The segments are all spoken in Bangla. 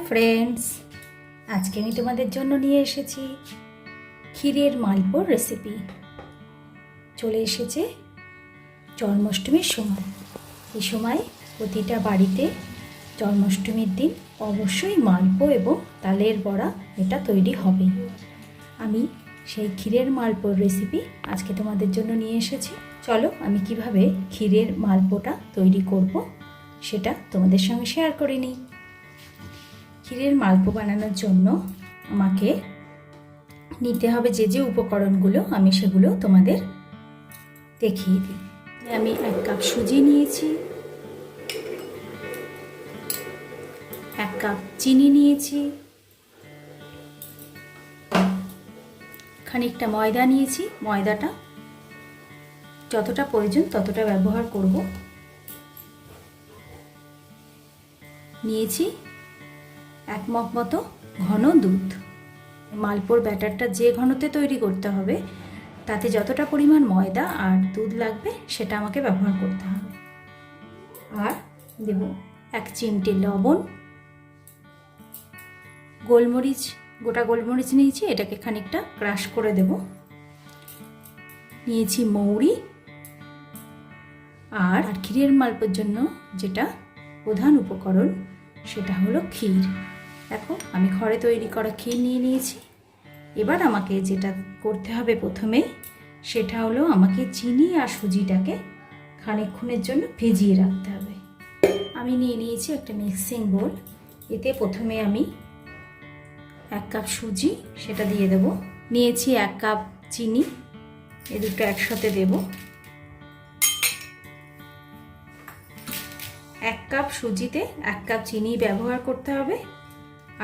ফ্রেন্ডস, আজকে আমি তোমাদের জন্য নিয়ে এসেছি ক্ষীরের মালপোর রেসিপি। চলে এসেছে জন্মাষ্টমীর সময়। এই সময় প্রতিটা বাড়িতে জন্মাষ্টমীর দিন অবশ্যই মালপো এবং তালের বড়া এটা তৈরি হবে। আমি সেই ক্ষীরের মালপোর রেসিপি আজকে তোমাদের জন্য নিয়ে এসেছি। চলো আমি কিভাবে ক্ষীরের মালপোটা তৈরি করব সেটা তোমাদের সঙ্গে শেয়ার করে নিই। ক্ষীরের মালপো বানানোর জন্য আমাকে নিতে হবে যে যে উপকরণগুলো, আমি সেগুলো তোমাদের দেখিয়ে দিই। আমি 1 কাপ সুজি নিয়েছি, 1 কাপ চিনি নিয়েছি, খানিকটা ময়দা নিয়েছি। ময়দাটা যতটা প্রয়োজন ততটা ব্যবহার করব। নিয়েছি 1 মগ মতো ঘন দুধ। মালপোর ব্যাটারটা যে ঘনতে তৈরি করতে হবে তাতে যতটা পরিমাণ ময়দা আর দুধ লাগবে সেটা আমাকে ব্যবহার করতে হবে। আর দেব 1 চিমটে লবণ, গোলমরিচ, গোটা গোলমরিচ নিয়েছি, এটাকে খানিকটা ক্রাশ করে দেব। নিয়েছি মৌরি। আর ক্ষীরের মালপোর জন্য যেটা প্রধান উপকরণ সেটা হলো ক্ষীর। দেখো আমি ঘরে তৈরি করা ক্ষীর নিয়ে নিয়েছি। এবার আমাকে যেটা করতে হবে প্রথমেই সেটা হলো আমাকে চিনি আর সুজিটাকে খানিকক্ষণের জন্য ভিজিয়ে রাখতে হবে। আমি নিয়ে নিয়েছি একটা মিক্সিং বোল। এতে প্রথমে আমি 1 কাপ সুজি সেটা দিয়ে দেব। নিয়েছি 1 কাপ চিনি, এ দুটো একসাথে দেব। 1 কাপ সুজিতে 1 কাপ চিনি ব্যবহার করতে হবে।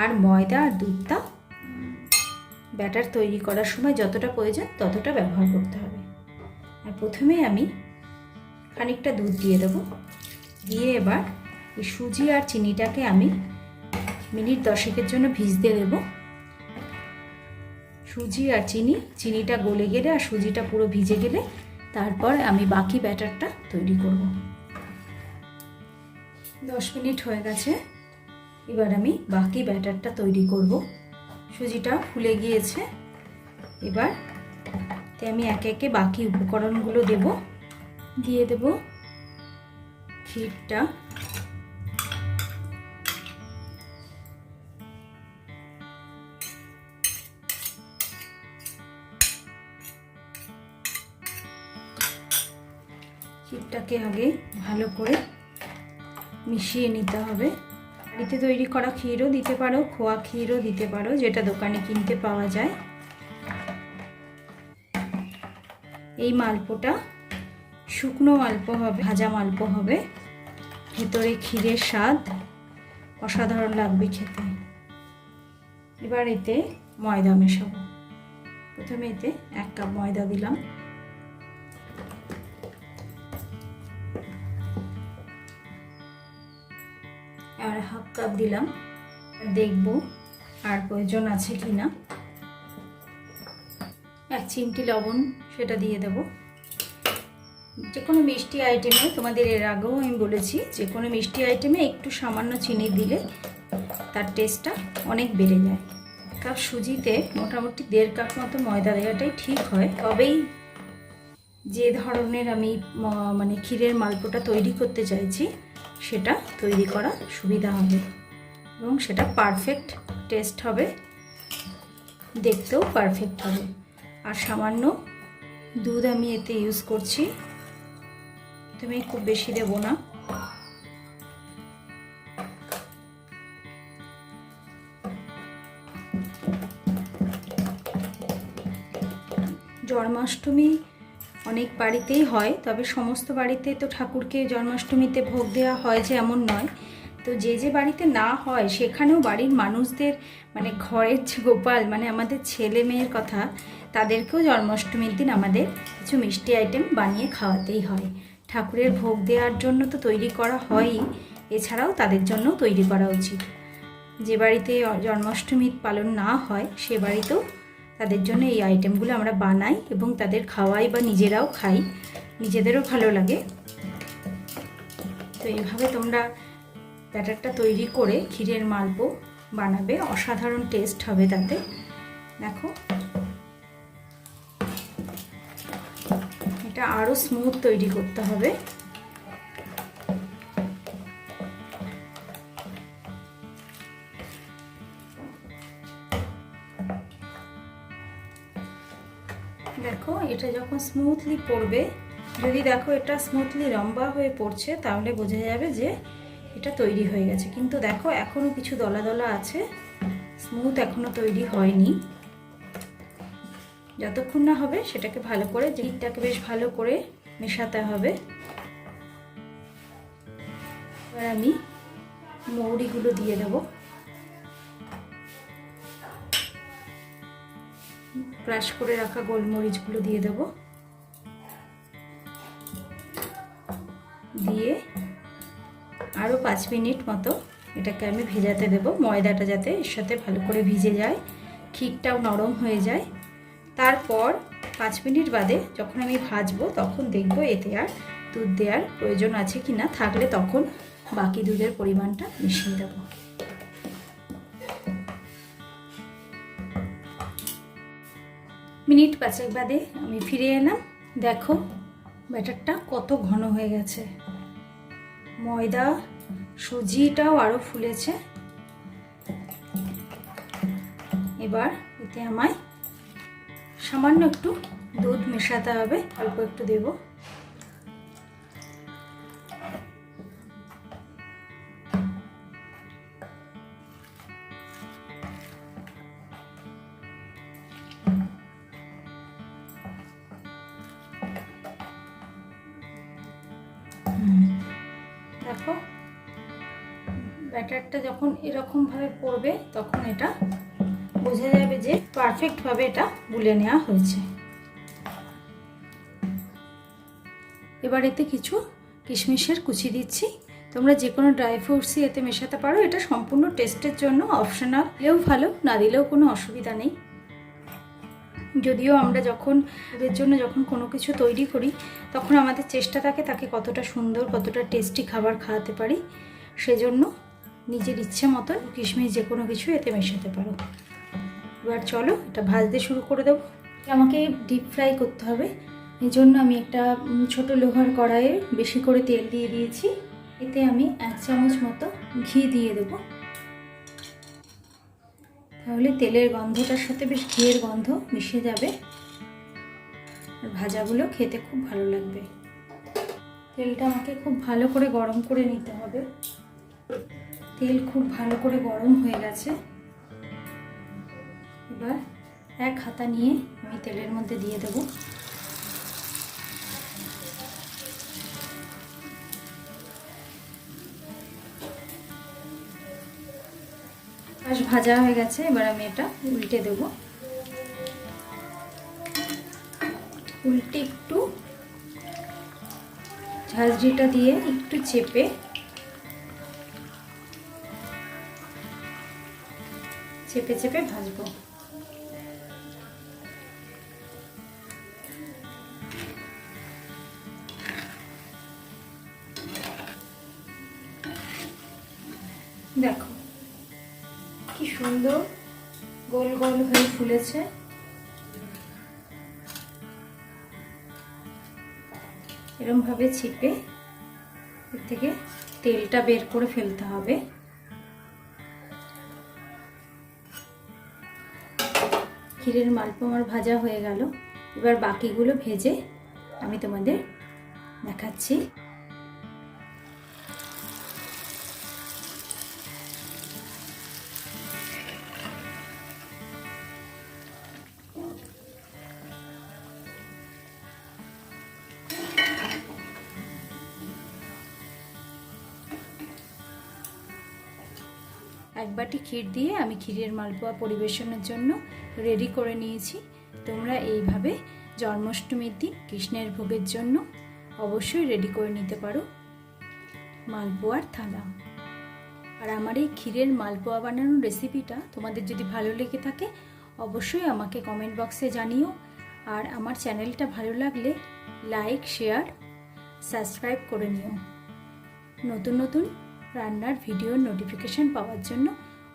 আর ময়দা আর দুধটা ব্যাটার তৈরি করার সময় যতটা প্রয়োজন ততটা ব্যবহার করতে হবে। আর প্রথমে আমি খানিকটা দুধ দিয়ে দেব। দিয়ে এবার এই সুজি আর চিনিটাকে আমি মিনিট 10 জন্য ভিজতে দেব। সুজি আর চিনিটা গলে গেলে আর সুজিটা পুরো ভিজে গেলে তারপর আমি বাকি ব্যাটারটা তৈরি করব। 10 মিনিট হয়ে গেছে। এবার আমি বাকি ব্যাটারটা তৈরি করব। সুজিটা ফুলে গিয়েছে। এবার আমি একে একে বাকি উপকরণগুলো দেব। দিয়ে দেব ক্ষীরটা, ক্ষীরটাকে আগে ভালো করে মিশিয়ে নিতে হবে। বাড়িতে তৈরি করা ক্ষীরও দিতে পারো, খোয়া ক্ষীরও দিতে পারো, যেটা দোকানে কিনতে পাওয়া যায়। এই মালপোটা শুকনো মালপো হবে, ভাজা মালপো হবে। ভেতরে ক্ষীরের স্বাদ অসাধারণ লাগবে খেতে। এবার এতে ময়দা মেশাবো। প্রথমে এতে 1 কাপ ময়দা দিলাম। আর 1/2 কাপ দিলাম। দেখব আর প্রয়োজন আছে কিনা। 1 চিমটি লবণ সেটা দিয়ে দেব। যে কোনো মিষ্টি আইটেমে, তোমাদের এর আগেও আমি বলেছি, যে কোনো মিষ্টি আইটেমে একটু সামান্য চিনি দিলে তার টেস্টটা অনেক বেড়ে যায়। 1 কাপ সুজিতে মোটামুটি 1.5 কাপ মতো ময়দা দেওয়াটাই ঠিক হয়। তবেই যে ধরনের আমি ক্ষীরের মালপোটা তৈরি করতে চাইছি সেটা তৈরি করা সুবিধা হবে এবং সেটা পারফেক্ট টেস্ট হবে, দেখতেও পারফেক্ট হবে। আর সামান্য দুধ আমি এতে ইউজ করছি। তুমি খুব বেশি দেব না। জন্মাষ্টমী অনেক বাড়িতেই হয়, তবে সমস্ত বাড়িতে তো ঠাকুরকে জন্মাষ্টমীতে ভোগ দেওয়া হয় যে এমন নয়। তো যে যে বাড়িতে না হয় সেখানেও বাড়ির মানুষদের, ঘরের যে গোপাল, আমাদের ছেলে মেয়ের কথা, তাদেরকেও জন্মাষ্টমীর দিন আমাদের কিছু মিষ্টি আইটেম বানিয়ে খাওয়াতেই হয়। ঠাকুরের ভোগ দেওয়ার জন্য তো তৈরি করা হয়ই, এছাড়াও তাদের জন্য তৈরি করা উচিত। যে বাড়িতে জন্মাষ্টমী পালন না হয় সে বাড়িতেও তাদের জন্য এই আইটেমগুলো আমরা বানাই এবং তাদের খাওয়াই বা নিজেরাও খাই, নিজেদেরও ভালো লাগে। তো এইভাবে তোমরা ব্যাটারটা তৈরি করে ক্ষীরের মালপো বানাবে, অসাধারণ টেস্ট হবে তাতে। দেখো এটা আরও স্মুথ তৈরি করতে হবে। দেখো এটা যখন স্মুথলি পড়বে, যদি দেখো এটা স্মুথলি লম্বা হয়ে পড়ছে তাহলে বোঝা যাবে যে এটা তৈরি হয়ে গেছে। কিন্তু দেখো এখনও কিছু দলা দলা আছে, স্মুথ এখনও তৈরি হয়নি। যতক্ষণ না হবে সেটাকে ভালো করে, জিনিসটাকে বেশ ভালো করে মেশাতে হবে। এবার আমি মৌরিগুলো দিয়ে দেবো, ক্রাশ করে রাখা গোলমরিচগুলো দিয়ে দেবো, দিয়ে আরও 5 মিনিট মতো এটাকে আমি ভেজাতে দেবো, ময়দাটা যাতে এর সাথে ভালো করে ভিজে যায়, ক্ষীরটাও নরম হয়ে যায়। তারপর 5 মিনিট বাদে যখন আমি ভাজবো তখন দেখবো এতে আর দুধ দেওয়ার প্রয়োজন আছে কি না, থাকলে তখন বাকি দুধের পরিমাণটা মিশিয়ে দেবো। মিনিট 5 বাদে আমি ফিরে এলাম। দেখো ব্যাটারটা কত ঘন হয়ে গেছে, ময়দা সুজিটাও আরও ফুলেছে। এবার এতে আমায় সামান্য একটু দুধ মেশাতে হবে, অল্প একটু দেব। দেখো ব্যাটারটা যখন এরকমভাবে পড়বে তখন এটা বোঝা যাবে যে পারফেক্টভাবে এটা গুলে নেওয়া হয়েছে। এবার এতে কিছু কিশমিশের কুচি দিচ্ছি, তোমরা যে কোনো ড্রাই ফ্রুটসই এতে মেশাতে পারো, এটা সম্পূর্ণ টেস্টের জন্য অপশনাল, দিলেও ভালো না দিলেও কোনো অসুবিধা নেই। যদিও আমরা যখন ওদের জন্য যখন কোনো কিছু তৈরি করি তখন আমাদের চেষ্টা থাকে তাকে কতটা সুন্দর কতটা টেস্টি খাবার খাওয়াতে পারি, সেজন্য নিজের ইচ্ছে মতন কিশমিশ যে কোনো কিছু এতে মেশাতে পারো। এবার চলো এটা ভাজতে শুরু করে দেবো। আমাকে ডিপ ফ্রাই করতে হবে, এই জন্য আমি একটা ছোট লোহার কড়াইয়ে বেশি করে তেল দিয়ে দিয়েছি। এতে আমি 1 চামচ মতো ঘি দিয়ে দেবো, তাহলে তেলের গন্ধটার সাথে বেশ ঘিয়ের গন্ধ মিশে যাবে আর ভাজাগুলো খেতে খুব ভালো লাগবে। তেলটা আমাকে খুব ভালো করে গরম করে নিতে হবে। তেল খুব ভালো করে গরম হয়ে গেছে। এবার 1 হাতা নিয়ে আমি তেলের মধ্যে দিয়ে দেবো। পাশ ভাজা হয়ে গেছে, এবার আমি এটা উল্টে দেব। উল্টে একটু ঝাঁঝরিটা দিয়ে একটু চেপে চেপে চেপে ভাজবো। দেখো কি সুন্দর গোল গোল হয়ে ফুলেছে। এরকমভাবে চিপে এর থেকে তেলটা বের করে ফেলতে হবে। ক্ষীরের মালপোয়া আমার ভাজা হয়ে গেল, এবার বাকিগুলো ভেজে আমি তোমাদের দেখাচ্ছি। এক বাটি ক্ষীর দিয়ে আমি ক্ষীরের মালপোয়া পরিবেশনের জন্য রেডি করে নিয়েছি। তোমরা এইভাবে জন্মাষ্টমীর দিন কৃষ্ণের ভোগের জন্য অবশ্যই রেডি করে নিতে পারো মালপোয়ার থালা। আর আমার এই ক্ষীরের মালপোয়া বানানোর রেসিপিটা তোমাদের যদি ভালো লেগে থাকে অবশ্যই আমাকে কমেন্ট বক্সে জানিও। আর আমার চ্যানেলটা ভালো লাগলে লাইক শেয়ার সাবস্ক্রাইব করে নিও। নতুন নতুন রান্নার ভিডিওর নোটিফিকেশন পাওয়ার জন্য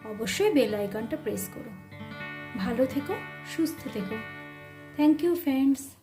অবশ্যই বেল আইকনটা প্রেস করো। ভালো থেকো, সুস্থ থেকো। Thank you friends.